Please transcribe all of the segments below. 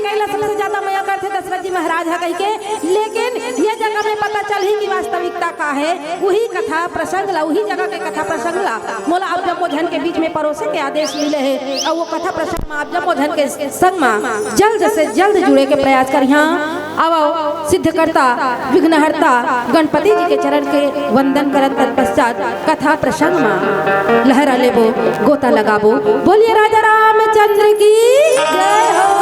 कैला सबसे ज्यादा माया करते दशरथ जी महाराज है कह के, लेकिन ये जगह में पता चल ही कि वास्तविकता का है। वही कथा प्रसंग ला, वही जगह के कथा प्रसंग ला मोला अब जब जन के बीच में परोसे के आदेश मिले है और वो कथा प्रसंग में आप जब जन के संग में जल्द से जल्द जुड़े के प्रयास कर। यहाँ अब सिद्धकर्ता विघ्नहर्ता गणपति जी के चरण के वंदन करत तत्पश्चात कथा प्रसंग में लहरा लेबो गोता लगाबो। बोलिए राजा रामचंद्र की जय हो।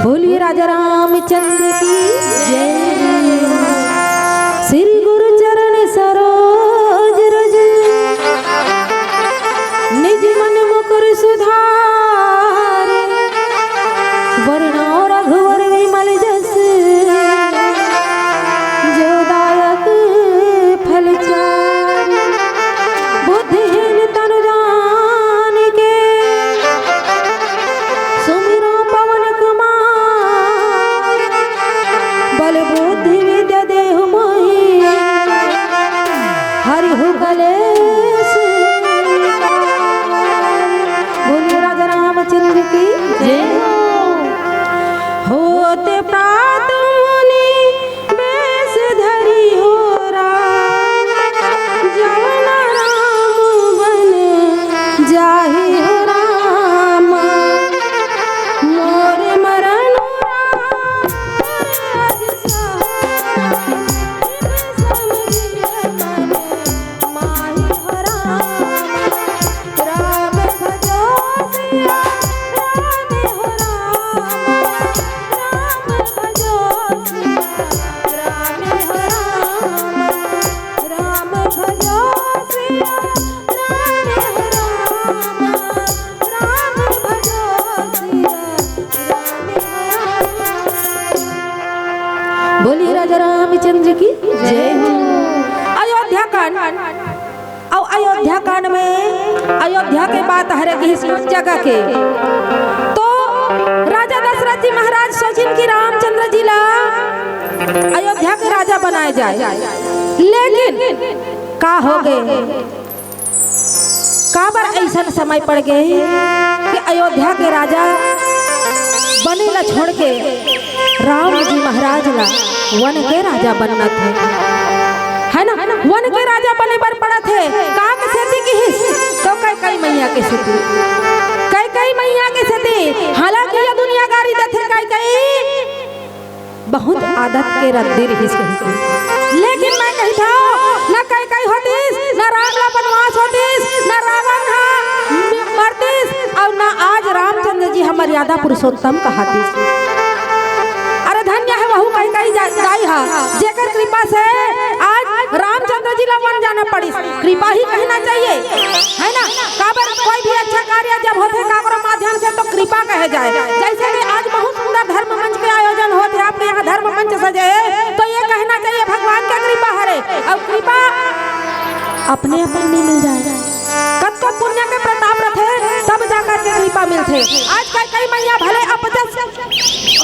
बोलिए राजा रामचंद्र की जय। श्री गुरु चरण सरोज रज निज मन मुकुर सुधार वर्ण रघुवर विमल जस जो दायक फल चार बुद्धिहीन तनु जान के सुमिरो पवन कुमार बल बुद्धि विद्या देहु मोहि हरिहु कलेश। बोलिए राजा रामचंद्र की जय। महाराज रामचंद्र की जय हो। अयोध्या कांड और अयोध्या कांड में अयोध्या के बात हर एक जगह के तो राजा दशरथ जी महाराज सोचिन की रामचंद्र जी ला अयोध्या के राजा बनाए जाए, लेकिन का हो गए का बार ऐसा समय पड़ गए कि अयोध्या के राजा बने ला छोड़ के राम जी महाराज ला वन के राजा बनना थे, है ना। वन के राजा बने पर पड़ा थे कहाँ के सेती की हिस तो कई मैया के सेती, कई मैया के सेती। हालांकि ये दुनिया गारी देते कई बहुत आदत के रद्दीर हिस कही, लेकिन मैं कही था न कई होतीस न राम ला वनवास होतीस न रावण मरतीस और न आज रामचंद्र जी हमार मर्यादा पुरुषोत्तम कहतीस। अरे धन्य है वहु कई जाई हा जेकर कृपा से आज रामचंद्र जी ला वन जाना पड़ी। कृपा ही कहना चाहिए, है ना। काबर कोई भी अच्छा कार्य जब होते काकरो माध्यम से तो कृपा कहे जाए। जैसे कि आज बहुत सुंदर धर्म मंच के आयोजन होते, आपके यहाँ धर्म मंच सजे तो ये कहना चाहिए भगवान की कृपा हरे, और कृपा अपने अपने नहीं मिल जाए। कब तो पुण्य के प्रताप रखे तब जाकर के कृपा मिलते। आज कई मैया भले अपजस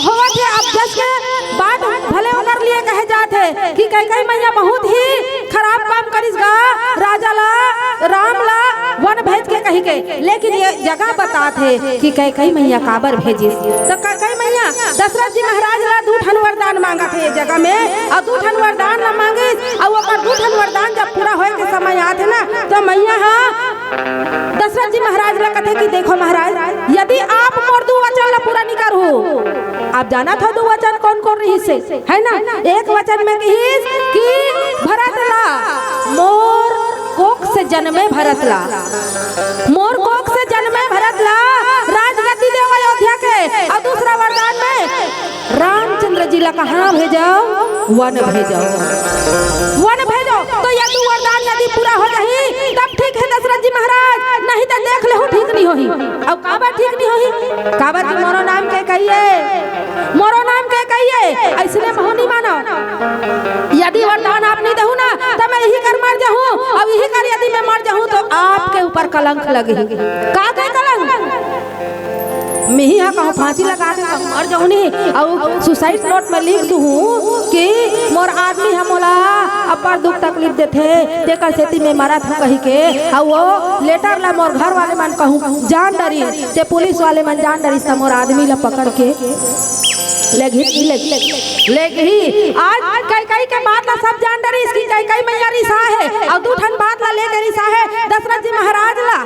होवा थे, अपजस के बात भले उनर लिए कहे जाते कि कई मैया बहुत ही खराब काम करिस गा राजा ला राम ला वन भेज के कही के, लेकिन ये जगह बताते कि कई मैया काबर भेजिस तो कई मैया दशरथ जी महाराज ला 2 ठन वरदान मांगा थे जगह में, और 2 ठन वरदान ला मांगिस और ओकर 2 ठन वरदान जब पूरा होए के समय आते ना तो मैया दशरथ जी महाराज ला कथे कि देखो महाराज यदि आप मोर 2 वचन ला पूरा नहीं करू, आप जाना था 2 वचन कौन कौन रही से, है ना। एक वचन में कहिस कि भरत ला मोर कोख से जन्मे भरत ला, मोर कोख से जन्मे भरत ला राजगद्दी देव अयोध्या के, और दूसरा वरदान में रामचंद्र जी ला कहाँ भेजो वन भेजो, वन भेजो। तो ये 2 वरदान यदि पूरा हो जाही तब ठीक है दशरथ जी महाराज, नहीं तो देख ले ठीक नहीं होही। अब काबर ठीक नहीं होही, काबर की मोरो नाम के कहिए, मोरो नाम के कहिए ऐसने बहु नहीं मानो। यदि वरदान आप नहीं दहू ना तो मैं यही कर मर जाऊं, अब यही कर यदि मैं मर जाऊं तो आपके ऊपर कलंक लगेगी। का कलंक मैं ही कहूँ फांसी लगा के मर जाऊँ नहीं, और सुसाइड नोट में लिख दूँ कि मोर आदमी हम मोला अपार दुख तकलीफ देते तेकर सेती में मरा था कही के, और वो लेटर ला मोर घर वाले मन कहूँ जान डरी ते पुलिस वाले मन जान डरी सा मोर आदमी ला पकड़ के लेगी। आज कई के बात ला सब जान डरी इसकी कई मैया रिसा है, और 2 ठन बात ला लेकर रिसा है दशरथ जी महाराज ला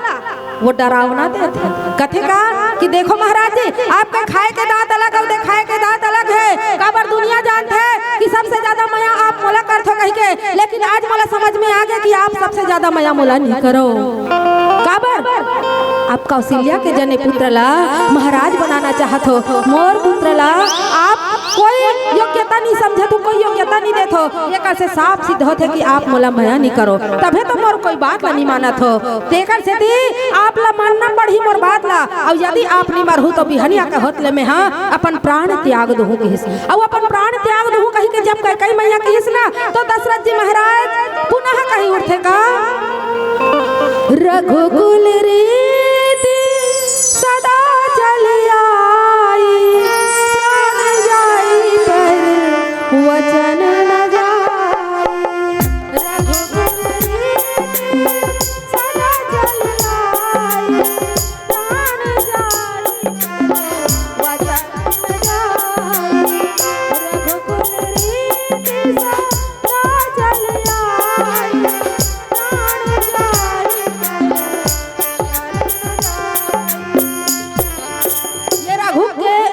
वो डरावना देते कथे का कि देखो महाराज जी आपका खाए के दांत अलग और दिखाए के दांत अलग है। काबर दुनिया जानते है कि सबसे ज्यादा माया आप मोला करथो कह के, लेकिन आज मोला समझ में आ गया कि आप सबसे ज्यादा माया मोला नहीं करो। काबर आप कौशल्या के जने पुत्र ला महाराज बनाना चाहत हो, मोर पुत्र ला आप कोई योग्यता नहीं समझे तो कोई योग्यता नहीं देथो, ये कैसे साफ सिद्ध होते कि आप मोला माया नहीं करो, तभे तो मोर कोई बात ला नहीं मानत हो। तेकर से थी आप ला मानना पड़ी मोर बात ला, और यदि आप नहीं मरहू तो बिहनिया के होतले में हाँ अपन प्राण त्याग दूँ कहिस, और अपन प्राण त्याग दूँ कही के जब कई मैया कहिस ना तो दशरथ जी महाराज पुनः कही उठे का रघुकुल रीति सदा चली आई, प्राण जाई पर वचन न जाई। रघुकुल रीति सदा चली आई, प्राण जाई पर वचन न जाई। रघुकुल रीति सदा चली आई, प्राण जाई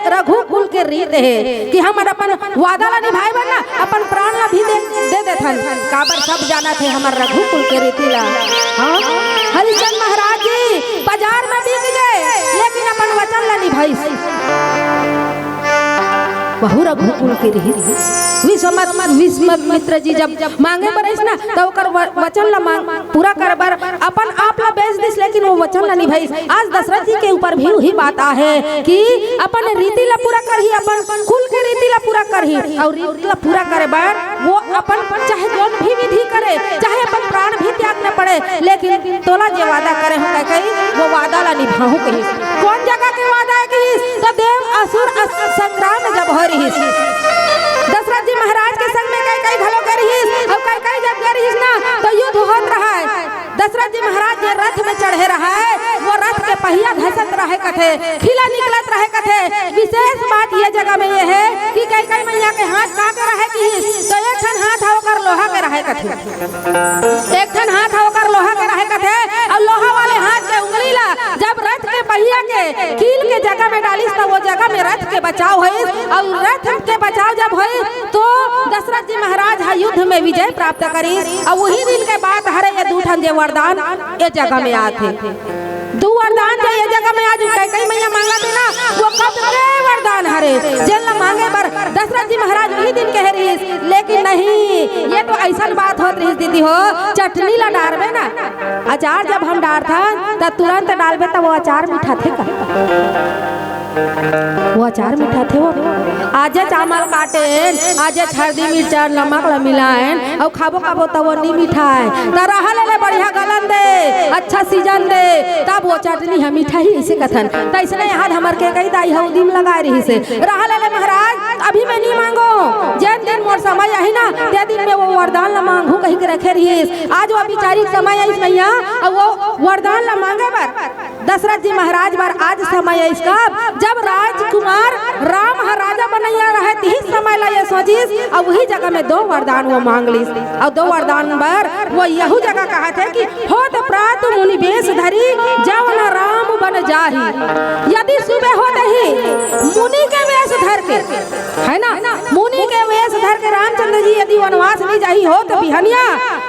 रघुकुल के रीत है कि हम अपन वादा ला निभाए बना अपन प्राण ला भी दे देथन। काबर सब जाना थे हमार रघुकुल के रीति ला। हाँ हरिचंद महाराज जी बाजार में बिक गए लेकिन अपन वचन ला निभाई, बहु रघुकुल के रही। विश्वामित्र जी जब मांगे बरस ना तो ओकर वचन ला पूरा करे बर अपन आप ला बेच दिस, लेकिन वो वचन ला निभाई। आज दशरथ जी के ऊपर भी वही बात आहे कि अपन रीति ला पूरा करही, अपन कुल के रीति ला पूरा करही, और रीति ला पूरा करे बर वो अपन चाहे जोन भी विधि करे, चाहे अपन प्राण भी त्याग न पड़े, लेकिन तोला जे वादा करे हो कही वो वादा ला निभाहू कही। कौन जगह के वादा है कही तो देव असुर संग्राम जब हो रही दशरथ जी महाराज के संग में कई घलो करिस और कई जब करिस ना तो युद्ध होत रहा है। दशरथ जी महाराज जे रथ में चढ़े रहा है वो रथ के पहिया घसत रहे कथे, खिला निकलत रहे कथे। विशेष बात ये जगह में ये है कि कई मैया के हाथ का के रहे कि तो एक ठन हाथ होकर लोहा के रहे कथे, एक ठन हाथ होकर लोहा के रहे कथे, और लोहा वाले हाथ के उंगली ला जब रथ के पहिया के कील के जगह में डालिस तो वो जगह में रथ के बचाव होइस, और रथ के बचाव जब होइस तो दशरथ जी महाराज युद्ध में विजय प्राप्त करिस। और वही दिन के बाद हरे ये दू ठन जे वरदान ये जगह में आते, दू वरदान जो ये जगह में आज कई मैया मांगा थे ना वो कब के वरदान हरे जेल मांगे बर दशरथ जी महाराज वही दिन कह रही, लेकिन नहीं ये तो ऐसा बात होत रही दीदी हो। चटनी ला डालबे ना, अचार जब हम डालता तो तुरंत डालबे तो वो अचार मीठा थे का, वो अचार मीठा थे। वो आज चावल काटे, आज हल्दी मिर्चा नमक ला मिलाएं और खाबो खाबो तब वो नहीं मीठा है तो रहा ले बढ़िया गलन दे, अच्छा सीजन दे, तब वो चटनी है मीठा ही इसे कथन। तो इसलिए यहाँ हमर के कई दाई हल्दी में लगा रही से रहा ले महाराज अभी मैं नहीं मांगो, जिन दिन मोर समय आई ना ते दिन में वो वरदान ला मांगू कहीं के रखे रही। आज वो बेचारी समय आई मैया और वो वरदान ला मांगे बर दशरथ जी महाराज बार आज समय है इसका जब राजकुमार राम राजा बनैया रहे ही समय ला ये सोचिस, और वही जगह में दो वरदान वो मांग ली। और दो वरदान पर वो यहू जगह कहा थे कि होत प्रात मुनि बेश धरी जवन राम बन जाही। यदि सुबह होते ही मुनि के वेश धर के है ना, मुनि के वेश धर के रामचंद्र जी यदि वनवास नहीं जाही हो तो बिहनिया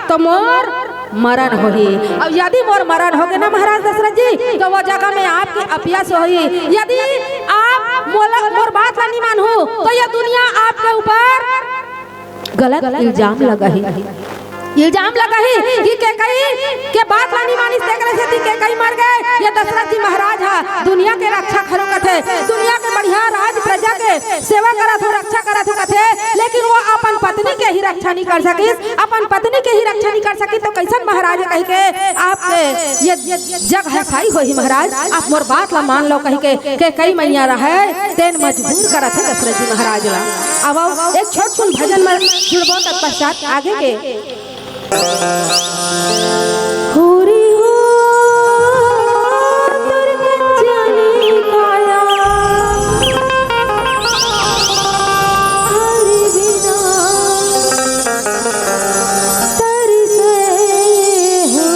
तो मोर मरण होही। अब यदि मोर मरण हो गए ना महाराज दशरथ जी तो वो जगह में आपकी अपियस होही। यदि आप मोर बात ला नहीं मानू तो ये दुनिया आपके ऊपर गलत इल्जाम लगा ही, इल्जाम लगा ही कि के बात ला नहीं मानी से के कई मर गए। ये दशरथ जी महाराज हा दुनिया के रक्षा खरो कथे, दुनिया के बढ़िया राज प्रजा के सेवा करत हो, रक्षा करत हो कथे, लेकिन वो अपन पत्नी के ही रक्षा नहीं कर सकिस, अपन पत्नी के ही रक्षा नहीं कर सकी तो कैसन महाराज कही के आपके ये जग हसाई हो ही महाराज आप मोर बात ला मान लो कही के कई मैया रहे तेन मजबूर करत है दशरथ जी महाराज ला। अब एक छोट सुन भजन में जुड़बो तत्पश्चात आगे के होरी हो तुर कच्चनी काया हरि बिना तरसे हो।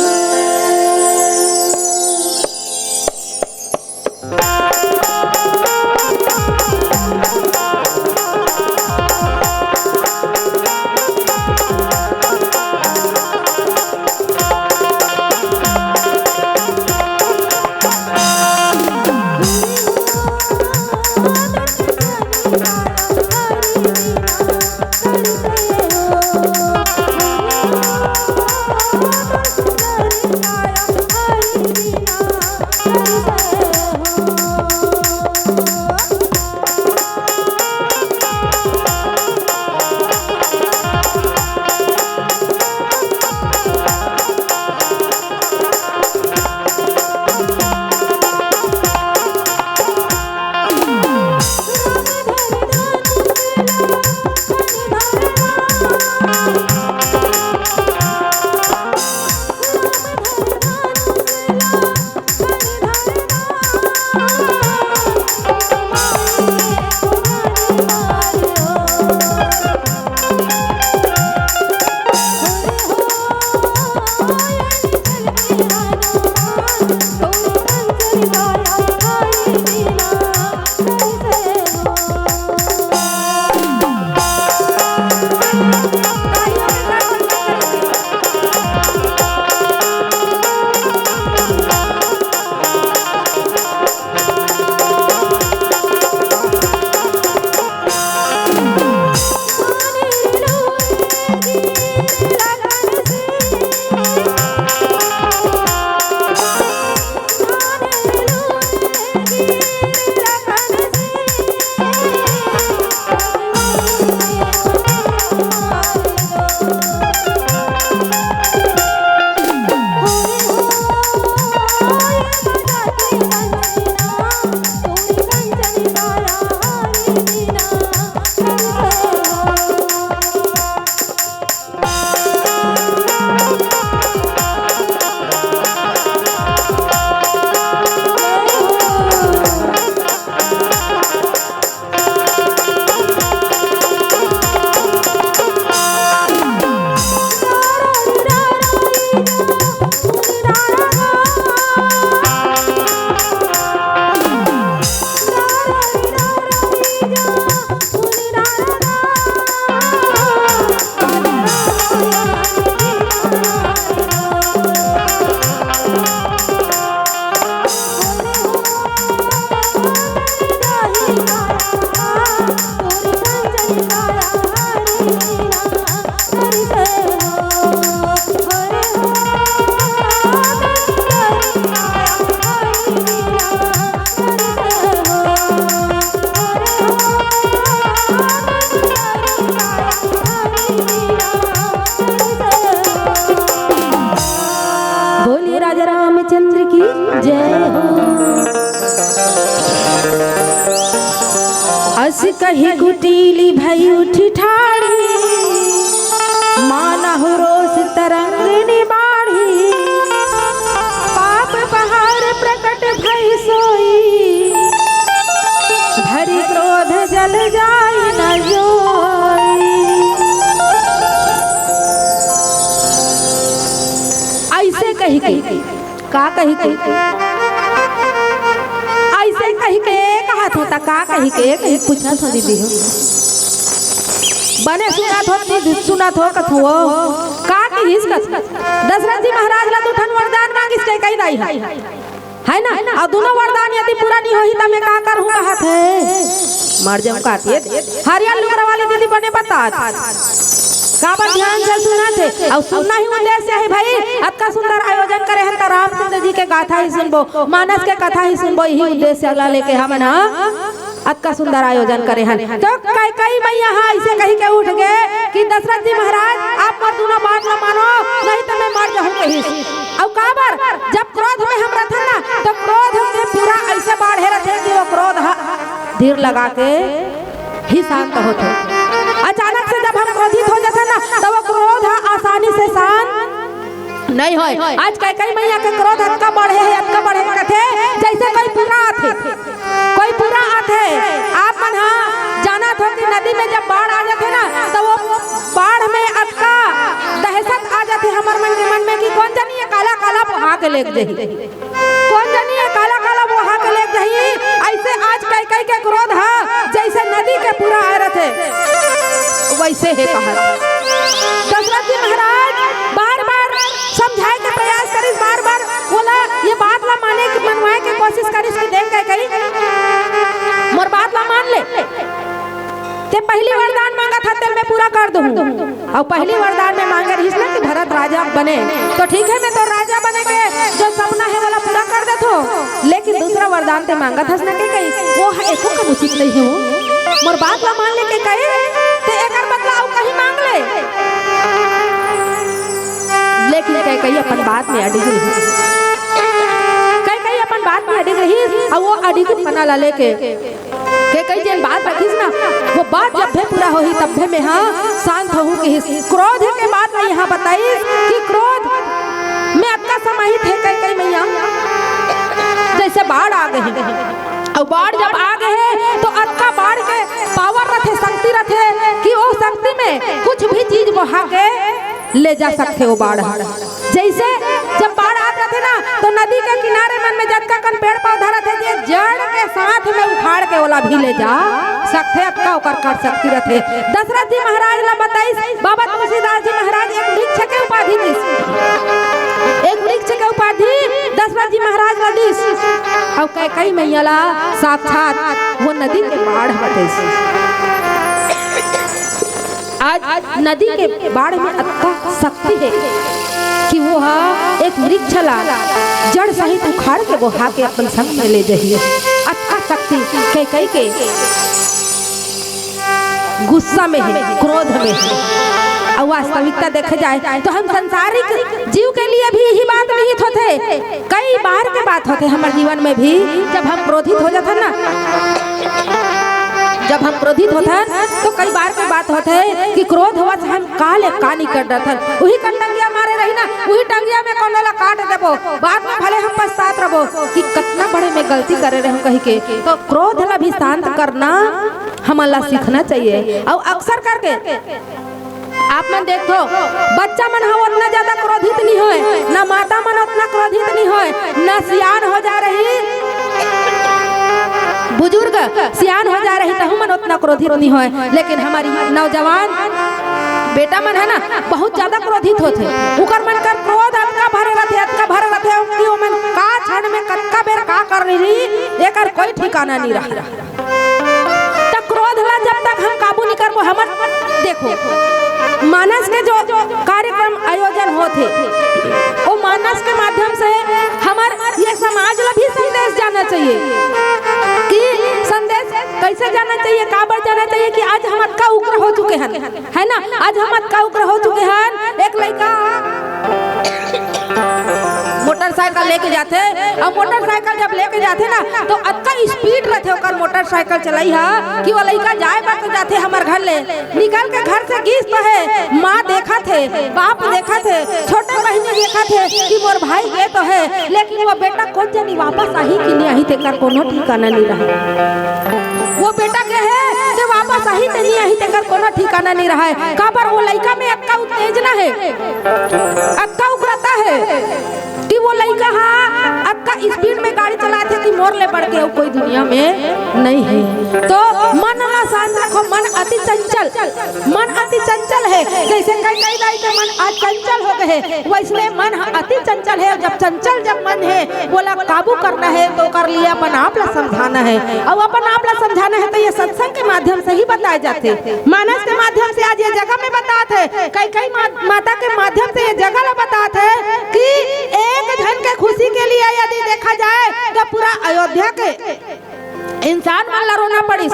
हंस कही कुटीली भई उठी ठाड़ी, माना हो रोस तरंगिणी बाढ़ी, पाप पहाड़ प्रकट भई सोई, भरी क्रोध जल जाई न जोई। ऐसे कही के का कही के ऐसे कही के कहत होता का कही के कही पूछा था दीदी हो बने सुना थो कथो का की हिस कस दशरथ जी महाराज ला तो ठन वरदान मांगिस के कही दाई है ना और दोनों वरदान यदि पूरा नहीं होई त मैं का करूं कहत है मर जाऊं कहती हरियाल लुगरा वाली दीदी बने बता काबर ध्यान से सुना थे और सुनना ही उद्देश्य है भाई। अतका सुंदर आयोजन करे हैं तो रामचंद्र जी के गाथा ही सुनबो, मानस के कथा ही सुनबो, यही उद्देश्य अगला लेके हम ना अतका सुंदर आयोजन करे हैं। तो कई मैया ऐसे कही के उठ गए कि दशरथ जी महाराज आप मर दोनों बात न मानो नहीं तो मैं मर जाऊं कहीं। और काबर जब क्रोध में हम रहते ना तो क्रोध के पूरा ऐसे बाढ़े रहते कि वो क्रोध धीर लगा के ही शांत होते। अचानक से जब हम क्रोधित हो जाते ना तो वो क्रोध आसानी से शांत नहीं होए। आज कई मैया के क्रोध अतका बढ़े कथे जैसे कोई पूरा आते आप मन जाना था कि नदी में जब बाढ़ आ जाते ना तो वो बाढ़ में अतका दहशत आ जाते हमारे मन में कि कौन जानिए काला काला बहा के लेके जाही, कौन जानिए काला काला बहा के लेके जाही। ऐसे आज कई के क्रोध है जैसे नदी के पूरा आ रहे थे वैसे है कहा। दशरथ जी महाराज बार बार समझाए के प्रयास करिस, बार बार बोला ये बात ला माने की मनवाए के कोशिश करिस कि देख के कही मोर बात ला मान ले ते पहली वरदान मांगा था ते मैं पूरा कर दूं। और पहली वरदान में मांगे रही ना कि भरत राजा बने तो ठीक है मैं तो राजा बने के जो सपना है वाला पूरा कर दे तो, लेकिन दूसरा वरदान ते मांगा था ना कही वो एको का उचित नहीं है वो मोर बात ला मान ले के कहे ते एकर बदला और कहीं मांग ले। लेकिन कई अपन बात में अड़िग रही, कई अपन बात में अड़िग रही और वो अड़िग पना ला लेके कई जन बात रखीस ना वो बात जब भी पूरा होही तब भी मैं शांत होऊं कि क्रोध के बात मैं यहाँ बताई कि क्रोध में अतका समाहित है कई मैया जैसे बाढ़ आ गई और बाढ़ जब आ गए तो अतका बाढ़ के पावर रखे शक्ति रखे कि वो शक्ति में कुछ भी चीज बहा के ले जा सकते हो बाढ़। जैसे जब बाढ़ आते थे ना तो नदी के किनारे मन में जतका कन पेड़ पौधा रहते थे जड़ के साथ में उखाड़ के ओला भी ले जा सकते अतका ओकर कर सकती रहते। दशरथ जी महाराज ला बताई बाबा तुलसीदास जी महाराज एक वृक्ष के उपाधि दिस, एक वृक्ष के उपाधि दशरथ जी महाराज ला दिस और कई मैया ला साक्षात वो नदी के बाढ़ होते। आज नदी के बाढ़ में अतका शक्ति है कि वो एक वृक्ष ला जड़ सहित उखाड़ के बहा के अपन संग में ले जाइए। अतका शक्ति कई के गुस्सा में है, क्रोध में है। और वास्तविकता देखा जाए तो हम संसारिक जीव के लिए भी यही बात नहीं होते, कई बार के बात होते हमारे जीवन में भी जब हम क्रोधित हो जाते ना, जब हम क्रोधित होते हैं तो कई बार की बात होते है कि क्रोध हुआ से हम काले कानी कर देते हैं, वही टंगिया मारे रही ना वही टंगिया में कौन ला काट देबो, बाद में भले हम पछतात रहो कि कितना बड़े में गलती करे रहे हम कही के। तो क्रोध ला भी शांत करना हमारा सीखना चाहिए। और अक्सर करके आप मन देखो बच्चा मन हो उतना ज्यादा क्रोधित नहीं होए, ना माता मन उतना क्रोधित नहीं होए, ना सियान हो जा रही बुजुर्ग सियान हो जा रही तो मन उतना क्रोधित नहीं होए। लेकिन हमारी नौजवान बेटा मन है ना बहुत ज्यादा क्रोधित होते, उकर मन कर क्रोध अतका भरे रहते कि वो मन का क्षण में कतका बेर का कर रही एकर कोई ठिकाना नहीं रहा। तो क्रोध ला जब तक हम काबू नहीं करबो हमर देखो मानस के जो कार्यक्रम आयोजन होते वो मानस के माध्यम से हमार ये समाज ला भी संदेश जाना चाहिए कि संदेश कैसे जाना चाहिए, काबर जाना चाहिए कि आज हम अतका उग्र हो चुके हैं, है ना, आज हम अतका उग्र हो चुके हैं। एक लड़का मोटरसाइकिल लेके जाते और मोटरसाइकिल जब लेके जाते ना तो अत्ता स्पीड रहते ओकर मोटरसाइकिल चलाई हा कि वो लड़का जाए बात जाते हमार घर ले निकल के घर से गीस तो है माँ देखा थे बाप देखा थे छोटे बहनी देखा थे कि मोर भाई गए तो है लेकिन वो बेटा कौन जानी वापस आई कि नहीं आई तेकर कोनो ठिकाना नहीं रहा वो बेटा के है जो वापस आई ते नहीं आई तेकर कोनो ठिकाना नहीं रहा है काबर वो लड़का में अक्का उत्तेजना है अक्का उकराता है कि वो लड़का हाँ अक्का स्पीड में गाड़ी चलाते कि मोर ले बढ़ के कोई दुनिया में नहीं है तो मन ना शांत रखो मन अति चंचल है जैसे कई तो मन आज चंचल हो गए वैसे मन अति चंचल है जब मन है बोला काबू करना है तो कर लिया अपन आप ला समझाना है और अपन आप ला समझाना है तो ये सत्संग के माध्यम से ही बताए जाते मानस के माध्यम से आज ये जगह में बताते कई माता के माध्यम से ये जगह ला बताते कि एक धन के खुशी के लिए यदि देखा जाए तो पूरा अयोध्या के इंसान मन रोना पड़ी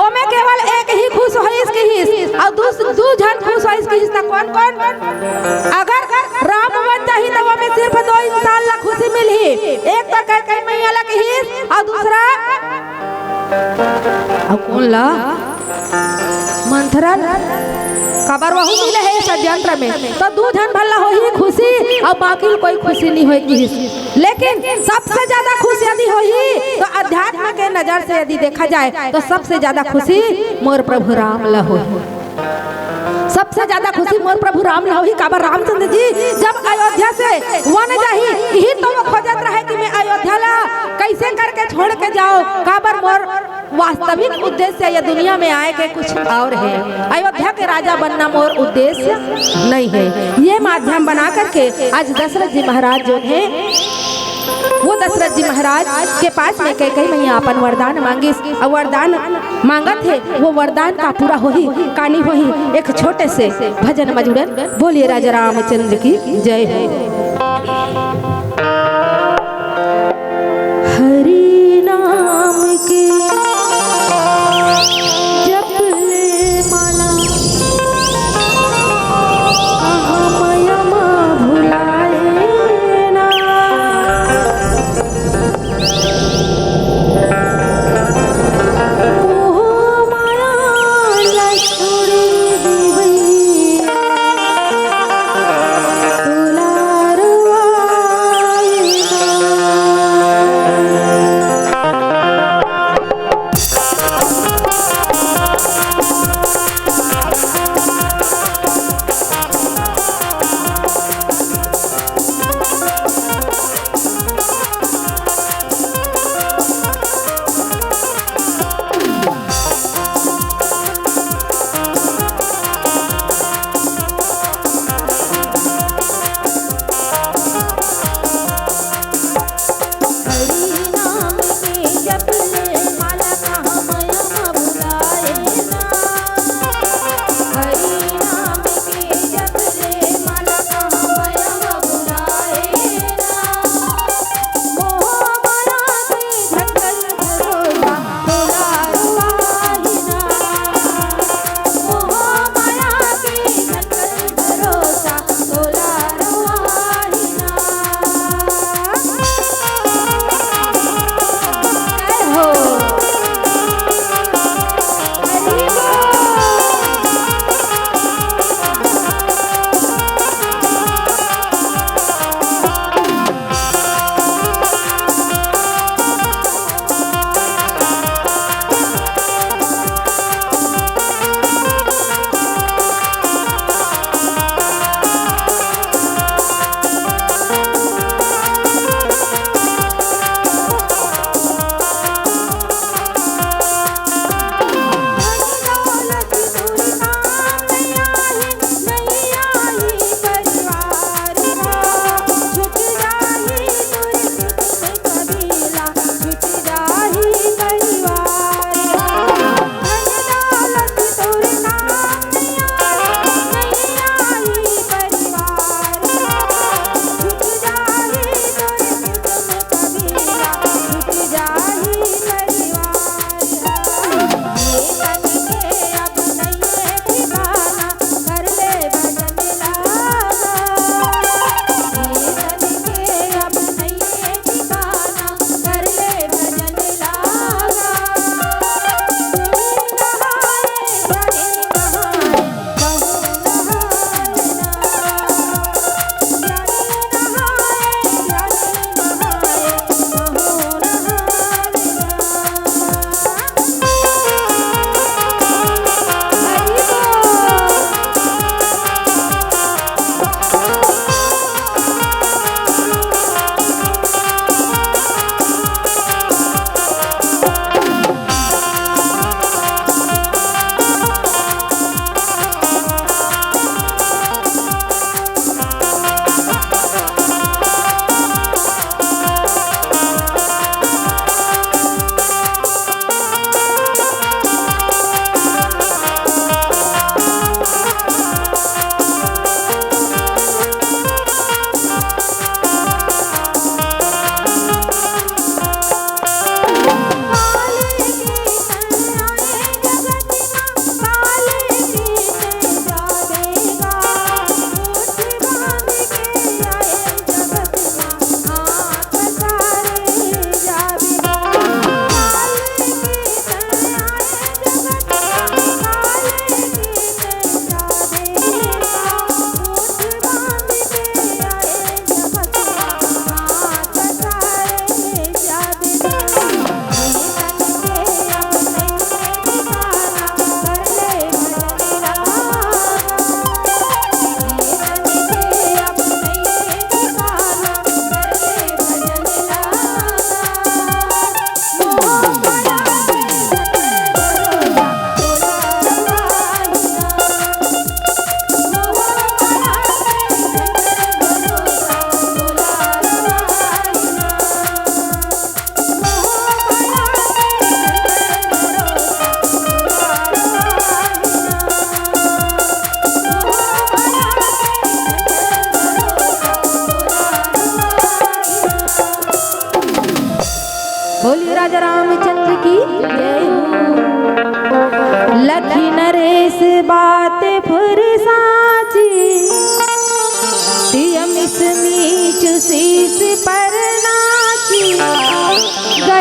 ओमे केवल एक ही खुश हो इसकी हिस्स और दू जन खुश हो इसकी हिस्सा कौन अगर राम बन जाही तो ओमे सिर्फ 2 इंसान ला खुशी मिली एक तो कई मैया ला की हिस्स और दूसरा और कौन ला मंथरा खबर वही मिले है षड्यंत्र में तो 2 जन भला हो ही खुशी और बाकी कोई खुशी नहीं होगी लेकिन सबसे ज्यादा खुशी यदि हो ही तो अध्यात्म के नजर से यदि देखा जाए तो सबसे ज्यादा खुशी मोर प्रभु राम ला हो सबसे ज्यादा खुशी मोर प्रभु राम ला हो ही काबर रामचंद्र जी जब अयोध्या से वन जाही यही तो वो खोजत रहे कि मैं अयोध्या ला कैसे करके छोड़ के जाओ काबर मोर वास्तविक उद्देश्य ये दुनिया में आए के कुछ और है अयोध्या के राजा बनना मोर उद्देश्य नहीं है ये माध्यम बना करके आज दशरथ जी महाराज जो है वो दशरथ जी महाराज के पास में कई मैया अपन वरदान मांगी और वरदान मांगत है वो वरदान का पूरा हो ही कहानी हो ही एक छोटे से भजन मजुड़न बोलिए राजा रामचंद्र की जय हो हरि नाम के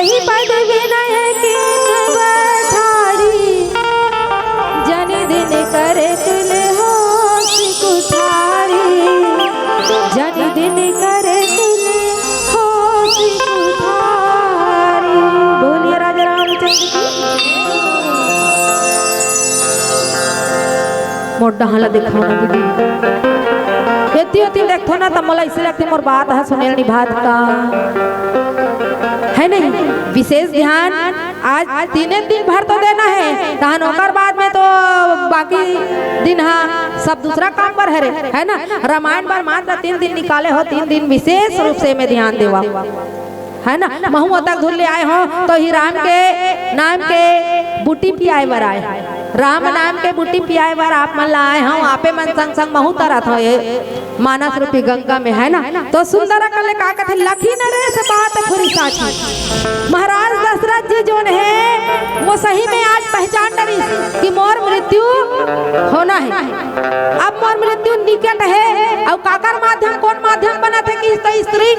वही पद विनय की बठारी जन दिन करे तुल होश कुठारी जन दिन करे तुल होश कुठारी। बोलिए राजा रामचंद्र मोटा हाला देखो ना दीदी एती देखो ना तो मला इसलिए लगती मोर बात है सुने निभात का है नहीं विशेष ध्यान आज दिन भर तो देना है तहन ओकर बाद में तो बाकी दिन हाँ सब दूसरा काम पर है ना। रामायण पर मात्र 3 दिन निकाले हो 3 दिन विशेष रूप से में ध्यान देवा है ना। महू तक धुल्ले आए हो तो ही राम के नाम के बूटी पियाए बर आए राम नाम के बूटी पियाए बार आप मन लाए हूँ आपे मन संग संग महू तरत हो ये मानस रूपी गंगा में है ना। तो सुंदर कले का कहते लखी नरेश बात खुरी साची महाराज दशरथ जी जो है वो सही में आज पहचान डरी कि मोर मृत्यु होना है। अब मोर मृत्यु निकट है और काकर माध्यम कौन माध्यम बना थे कि स्त्री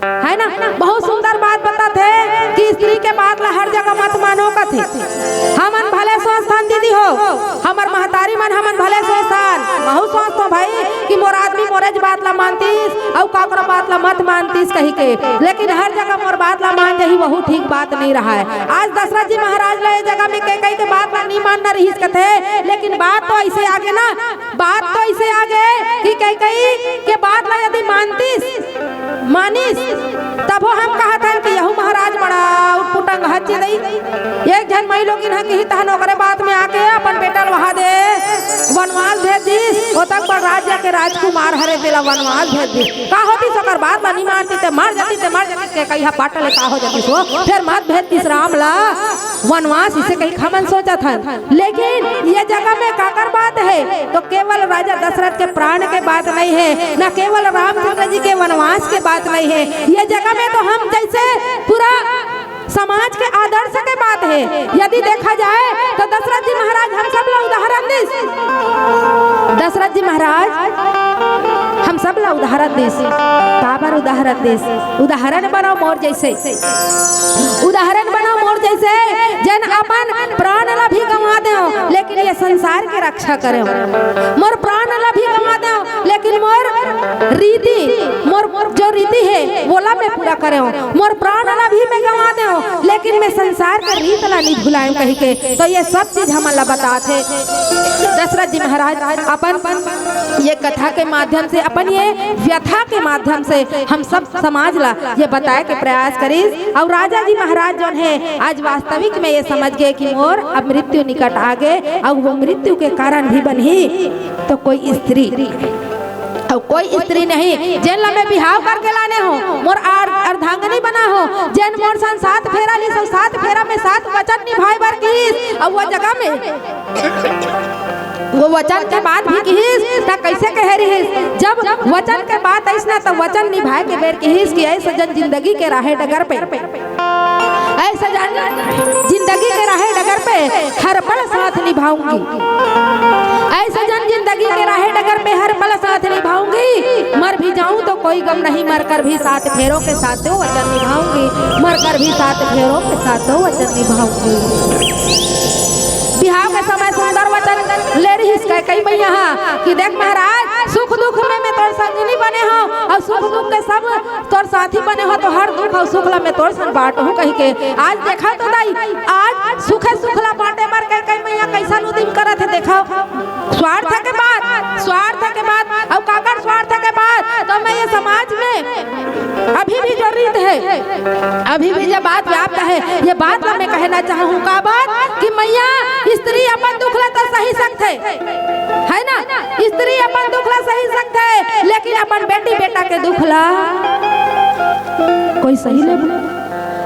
है ना। बहुत सुंदर बात बता थे कि स्त्री के बात ला हर जगह मत मानो का थे हमन भले संस्थान दीदी हो हमार महतारी मन हमन भले संस्थान बहुत सोचतो भाई कि मोर आदमी मोरेज बात ला मानतीस और काकरो बात ला मत मानतीस कही के लेकिन हर जगह मोर बात ला मान जही वह ठीक बात नहीं रहा है। आज दशरथ जी महाराज ला जगह में कई के बात ला नहीं मानना रही कथे लेकिन बात तो ऐसे आगे ना बात तो ऐसे आगे कि कई के बात ला यदि मानतीस मानिस तब हम कहत हैं कि यहू महाराज बड़ा उटपुटंग हच्ची दई एक जन मई लोग इन्हें की तहन ओकरे बात में आके अपन बेटा वहा दे वनवास भेज दी ओ तक पर राज्य के राजकुमार हरे दिला वनवास भेज दी का होती सकर बात नहीं मानती ते मर जाती के कहिया पाटल का हो जाती सो फिर मत भेजती राम ला वनवास इसे कहीं खमन सोचा था। लेकिन ये जगह में काकर बात है तो केवल राजा दशरथ के प्राण के बात नहीं है न केवल रामचंद्र जी के वनवास के बात नहीं है ये जगह में तो हम जैसे पूरा समाज के आदर्श के बात है। यदि देखा जाए तो दशरथ जी महाराज हम सब ला उदाहरण दे दशरथ जी महाराज हम सब ला उदाहरण दे काबर उदाहरण दे उदाहरण बनाओ मोर जैसे उदाहरण बनाओ मोर जैसे जन अपन प्राण ला भी गंवा दे लेकिन ये संसार के रक्षा करे मोर प्राण ला भी गंवा दे लेकिन मोर रीति मोर जो रीति है वो ला मैं पूरा करे मोर प्राण ला भी मैं गंवा दे लेकिन मैं संसार का रीत ला नहीं भुलाऊं कही के तो ये सब चीज हम ला बताते। दशरथ जी महाराज अपन ये कथा के माध्यम से अपन ये व्यथा के माध्यम से हम सब समाज ला ये बताए के प्रयास करी और राजा जी महाराज जो है आज वास्तविक में ये समझ गए कि मोर अब मृत्यु निकट आ गए और वो मृत्यु के कारण भी बनी तो कोई स्त्री और कोई स्त्री नहीं जेन ला में बिहाव करके लाने हो मोर अर्धांगनी बना हो जेन मोर सन 7 फेरा ली 7 फेरा में 7 वचन निभाए बर की और वो जगह में वो वचन के बाद भी किहिस ता कैसे कह रही जब वचन के बाद ऐसा तो वचन निभाए के बेर किहिस कि ऐसा जन जिंदगी के राहे डगर पे ऐसा जन जिंदगी के राहे डगर पे हर पल साथ निभाऊंगी ऐसा जन जिंदगी के राहे डगर पे हर पल साथ निभाऊंगी मर भी जाऊं तो कोई गम नहीं मरकर भी 7 फेरों के साथ 2 वचन निभाऊंगी मरकर भी 7 फेरों के साथ 2 वचन निभाऊंगी। बिहाव के समय सुंदर वचन ले रही कई मैया कि देख महाराज सुख दुख में मैं तोर संगिनी बने हो और सुख दुख के सब तोर साथी बने हो तो हर दुख और सुख ला मैं तोर संग बांट हूं कही के आज देखा तो दाई आज सुखे सुख ला बांटे मर कई मैया कैसा उदिम करत है देखा स्वार्थ के बाद और काकर स्वार्थ के बाद तो मैं ये समाज में अभी भी जो रीत है अभी भी जो बात व्याप्त है ये बात मैं कहना चाहूँ का बात कि मैया स्त्री अपन दुख ला तो सही सकते है ना स्त्री अपन दुख ला सही सकते लेकिन अपन बेटी बेटा के दुख ला कोई सही ले